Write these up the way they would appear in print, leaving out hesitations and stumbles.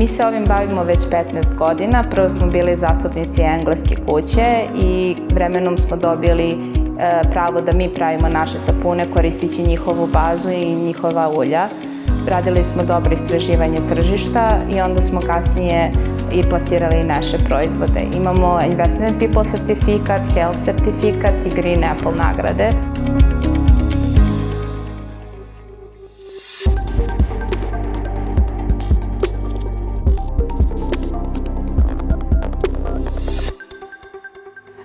Mi se ovim bavimo već 15 godina. Prvo smo bili zastupnici engleske kuće i vremenom smo dobili pravo da mi pravimo naše sapune koristeći njihovu bazu i njihova ulja. Radili smo dobro istraživanje tržišta i onda smo kasnije i plasirali naše proizvode. Imamo Investment People certifikat, Health certifikat i Green Apple nagrade.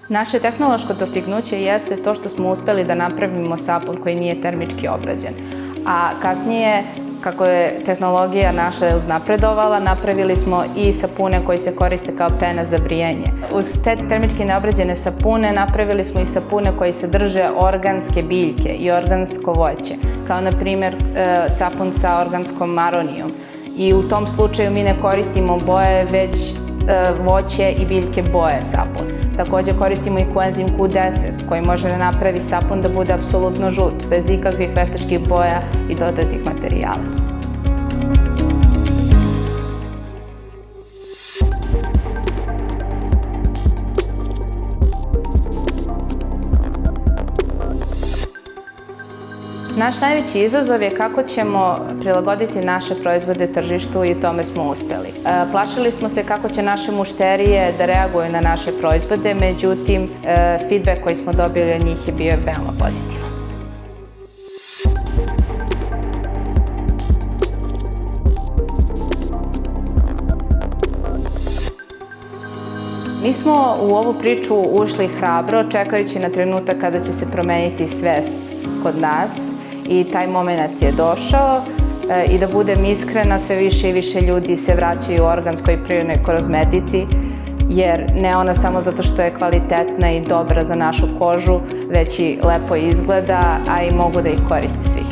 Naše tehnološko dostignuće jeste to što smo uspeli da napravimo sapun koji nije termički obrađen. A kasnije, kako je tehnologija naša uznapredovala, napravili smo i sapune koji se koriste kao pena za brijanje. Uz te termički neobrađene sapune napravili smo i sapune koji sadrže organske biljke i organsko voće, kao na primjer sapun sa organskom maronijom. I u tom slučaju mi ne koristimo boje, već voće i biljke boje sapun. Također koristimo i koenzim Q10 koji može da napravi sapun da bude apsolutno žut, bez ikakvih veštačkih boja i dodatnih materijala. Naš najveći izazov je kako ćemo prilagoditi naše proizvode tržištu i u tome smo uspeli. Plašili smo se kako će naše mušterije da reaguju na naše proizvode, međutim, feedback koji smo dobili od njih je bio veoma pozitivan. Mi smo u ovu priču ušli hrabro, čekajući na trenutak kada će se promeniti svest kod nas i taj moment je došao i da budem iskrena, sve više i više ljudi se vraćaju u organskoj i prirodnoj kozmetici, jer ne ona samo zato što je kvalitetna i dobra za našu kožu, već i lepo izgleda, a i mogu da ih koriste svi.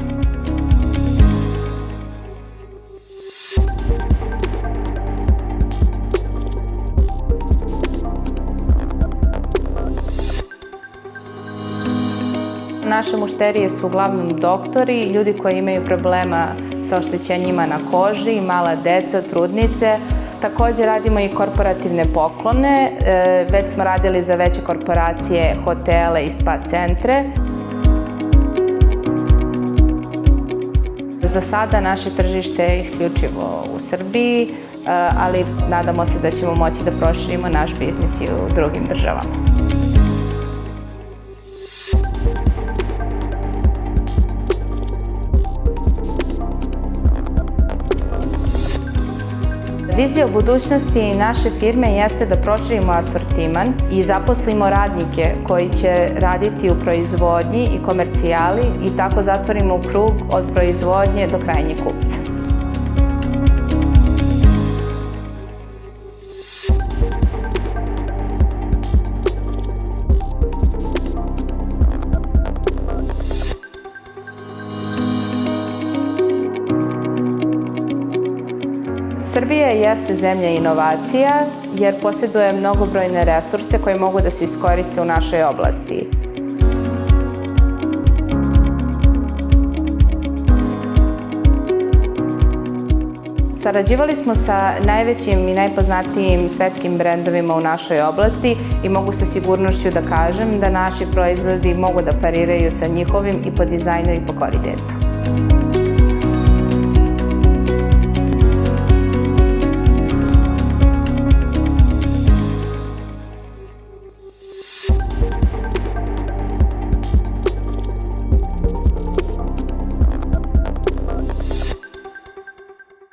Naše mušterije su uglavnom doktori, ljudi koji imaju problema sa oštećenjima na koži, mala deca, trudnice. Također radimo i korporativne poklone, već smo radili za veće korporacije, hotele i spa centre. Za sada naše tržište je isključivo u Srbiji, ali nadamo se da ćemo moći da proširimo naš biznis i u drugim državama. Vizija u budućnosti naše firme jeste da proširimo asortiman i zaposlimo radnike koji će raditi u proizvodnji i komercijali i tako zatvorimo krug od proizvodnje do krajnjeg kupca. Srbija jeste zemlja inovacija jer posjeduje mnogobrojne resurse koje mogu da se iskoriste u našoj oblasti. Sarađivali smo sa najvećim i najpoznatijim svetskim brendovima u našoj oblasti i mogu sa sigurnošću da kažem da naši proizvodi mogu da pariraju sa njihovim i po dizajnu i po kvalitetu.